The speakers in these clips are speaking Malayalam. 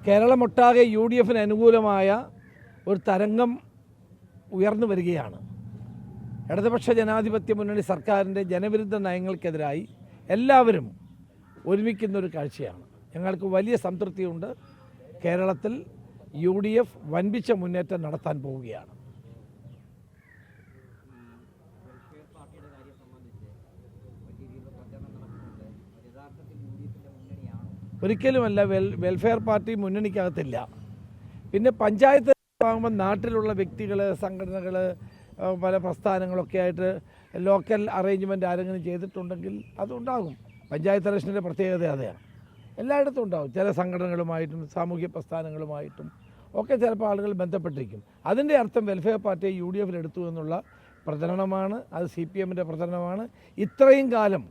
കേരളമൊട്ടാകെ UDFന് അനുകൂലമായ ഒരു തരംഗം ഉയർന്നു വരികയാണ്. ഇടതുപക്ഷ ജനാധിപത്യ മുന്നണി സർക്കാരിൻ്റെ ജനവിരുദ്ധ നയങ്ങൾക്കെതിരായി എല്ലാവരും ഒരുമിക്കുന്നൊരു കാഴ്ചയാണ്. ഞങ്ങൾക്ക് വലിയ സംതൃപ്തിയുണ്ട്. കേരളത്തിൽ UDF വൻപിച്ച മുന്നേറ്റം നടത്താൻ പോവുകയാണ്. ഒരിക്കലുമല്ല. വെൽഫെയർ പാർട്ടി മുന്നണിക്കകത്തില്ല. പിന്നെ പഞ്ചായത്ത് ആകുമ്പോൾ നാട്ടിലുള്ള വ്യക്തികൾ, സംഘടനകൾ, പല പ്രസ്ഥാനങ്ങളൊക്കെ ആയിട്ട് ലോക്കൽ അറേഞ്ച്മെൻറ്റ് ആരെങ്കിലും ചെയ്തിട്ടുണ്ടെങ്കിൽ അതുണ്ടാകും. പഞ്ചായത്ത് ഇലക്ഷൻ്റെ പ്രത്യേകത അതാണ്. എല്ലായിടത്തും ഉണ്ടാകും. ചില സംഘടനകളുമായിട്ടും സാമൂഹ്യ പ്രസ്ഥാനങ്ങളുമായിട്ടും ഒക്കെ ചിലപ്പോൾ ആളുകൾ ബന്ധപ്പെട്ടിരിക്കും. അതിൻ്റെ അർത്ഥം വെൽഫെയർ പാർട്ടിയെ UDFൽ എടുത്തു എന്നുള്ള പ്രചരണമാണ്. അത് CPMൻ്റെ പ്രചരണമാണ്. ഇത്രയും കാലം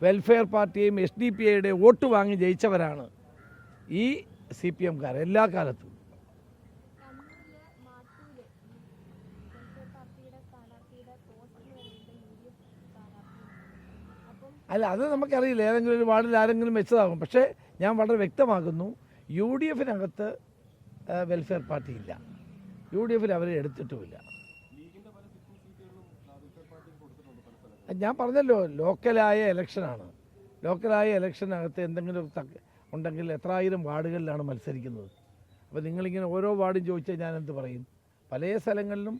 വെൽഫെയർ പാർട്ടിയെയും SDPIയുടെ വോട്ട് വാങ്ങി ജയിച്ചവരാണ് ഈ CPMക്കാർ എല്ലാ കാലത്തും. അല്ല, അത് നമുക്കറിയില്ല. ഏതെങ്കിലും ഒരു വാർഡിൽ ആരെങ്കിലും വെച്ചതാകും. പക്ഷേ ഞാൻ വളരെ വ്യക്തമാക്കുന്നു, UDFനകത്ത് വെൽഫെയർ പാർട്ടി ഇല്ല. UDFൽ അവരെ എടുത്തിട്ടുമില്ല. ഞാൻ പറഞ്ഞല്ലോ, ലോക്കലായ ഇലക്ഷനാണ്. ലോക്കലായ ഇലക്ഷനകത്ത് എന്തെങ്കിലും ഉണ്ടെങ്കിൽ എത്രായിരം വാർഡുകളിലാണ് മത്സരിക്കുന്നത്. അപ്പോൾ നിങ്ങളിങ്ങനെ ഓരോ വാർഡും ചോദിച്ചാൽ ഞാൻ എന്ത് പറയും? പല സ്ഥലങ്ങളിലും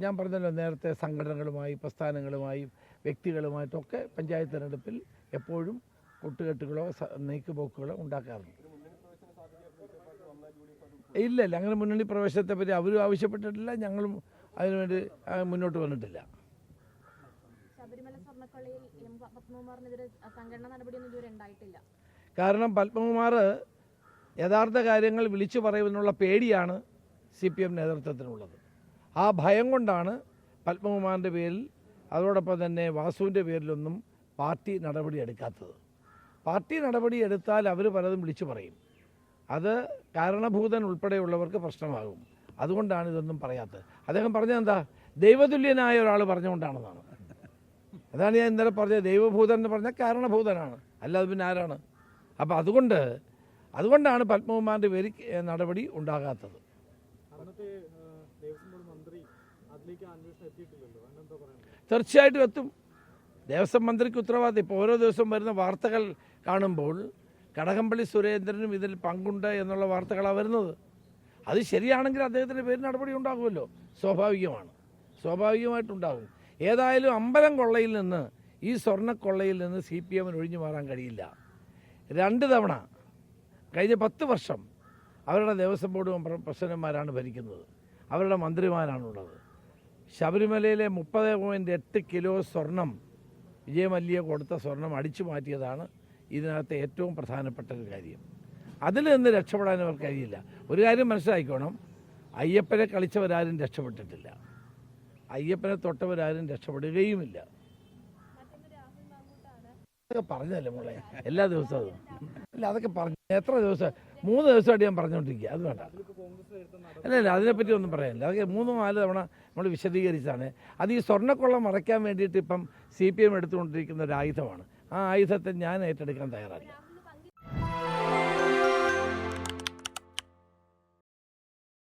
ഞാൻ പറഞ്ഞല്ലോ നേരത്തെ, സംഘടനകളുമായി, പ്രസ്ഥാനങ്ങളുമായി, വ്യക്തികളുമായിട്ടൊക്കെ പഞ്ചായത്ത് തിരഞ്ഞെടുപ്പിൽ എപ്പോഴും കൂട്ടുകെട്ടുകളോ നീക്കുപോക്കുകളോ ഉണ്ടാക്കാറുണ്ട്. ഇല്ല, അങ്ങനെ മുന്നണി പ്രവേശനത്തെ പറ്റി അവരും ആവശ്യപ്പെട്ടിട്ടില്ല, ഞങ്ങളും അതിനുവേണ്ടി മുന്നോട്ട് വന്നിട്ടില്ല. കാരണം പത്മകുമാർ യഥാർത്ഥ കാര്യങ്ങൾ വിളിച്ചു പറയുമെന്നുള്ള പേടിയാണ് CPM നേതൃത്വത്തിനുള്ളത്. ആ ഭയം കൊണ്ടാണ് പത്മകുമാറിൻ്റെ പേരിൽ, അതോടൊപ്പം തന്നെ വാസുവിൻ്റെ പേരിലൊന്നും പാർട്ടി നടപടി എടുക്കാത്തത്. പാർട്ടി നടപടി എടുത്താൽ അവർ പലതും വിളിച്ചു പറയും. അത് കാരണഭൂതൻ ഉൾപ്പെടെയുള്ളവർക്ക് പ്രശ്നമാകും. അതുകൊണ്ടാണ് ഇതൊന്നും പറയാത്തത്. അദ്ദേഹം പറഞ്ഞതെന്താ? ദൈവതുല്യനായ ഒരാൾ പറഞ്ഞുകൊണ്ടാണെന്നാണ്. അതാണ് ഞാൻ ഇന്നലെ പറഞ്ഞത്. ദൈവഭൂതൻ എന്ന് പറഞ്ഞാൽ കാരണഭൂതനാണ്, അല്ലാതെ പിന്നെ ആരാണ്? അപ്പോൾ അതുകൊണ്ടാണ് പത്മകുമാറിൻ്റെ പേര് നടപടി ഉണ്ടാകാത്തത്. തീർച്ചയായിട്ടും എത്തും. ദേവസ്വം മന്ത്രിക്ക് ഉത്തരവാദിത്തം. ഇപ്പോൾ ഓരോ ദിവസവും വരുന്ന വാർത്തകൾ കാണുമ്പോൾ കടകംപള്ളി സുരേന്ദ്രനും ഇതിൽ പങ്കുണ്ട് എന്നുള്ള വാർത്തകളാണ് വരുന്നത്. അത് ശരിയാണെങ്കിൽ അദ്ദേഹത്തിൻ്റെ പേര് നടപടി ഉണ്ടാകുമല്ലോ. സ്വാഭാവികമായിട്ടുണ്ടാകും. ഏതായാലും അമ്പലം കൊള്ളയിൽ നിന്ന്, ഈ സ്വർണ്ണക്കൊള്ളയിൽ നിന്ന് CPMന് ഒഴിഞ്ഞു മാറാൻ കഴിയില്ല. 2 തവണ കഴിഞ്ഞ 10 വർഷം അവരുടെ ദേവസ്വം ബോർഡ് പ്രസിഡന്റുമാരാണ് ഭരിക്കുന്നത്. അവരുടെ മന്ത്രിമാരാണുള്ളത്. ശബരിമലയിലെ 30.8 കിലോ സ്വർണം, വിജയമല്യ കൊടുത്ത സ്വർണം അടിച്ചു മാറ്റിയതാണ് ഇതിനകത്ത് ഏറ്റവും പ്രധാനപ്പെട്ട ഒരു കാര്യം. അതിൽ നിന്ന് രക്ഷപ്പെടാൻ അവർക്ക് കഴിയില്ല. ഒരു കാര്യം മനസ്സിലാക്കിക്കോണം, അയ്യപ്പനെ കളിച്ചവരാരും രക്ഷപ്പെട്ടിട്ടില്ല. അയ്യപ്പനെ തൊട്ടവരാരും രക്ഷപ്പെടുകയുമില്ല. അതൊക്കെ പറഞ്ഞല്ലേ മോളെ, എല്ലാ ദിവസവും അല്ല, അതൊക്കെ പറഞ്ഞു. എത്ര ദിവസം? 3 ദിവസമായിട്ട് ഞാൻ പറഞ്ഞുകൊണ്ടിരിക്കുക. അത് വേണ്ട. അല്ല, അതിനെപ്പറ്റി ഒന്നും പറയാനില്ല. അതൊക്കെ 3-4 തവണ നമ്മൾ വിശദീകരിച്ചാണ്. അത് ഈ സ്വർണ്ണക്കൊള്ള മറയ്ക്കാൻ വേണ്ടിയിട്ട് ഇപ്പം CPM എടുത്തുകൊണ്ടിരിക്കുന്ന ഒരു ആയുധമാണ്. ആ ആയുധത്തെ ഞാൻ ഏറ്റെടുക്കാൻ തയ്യാറല്ല.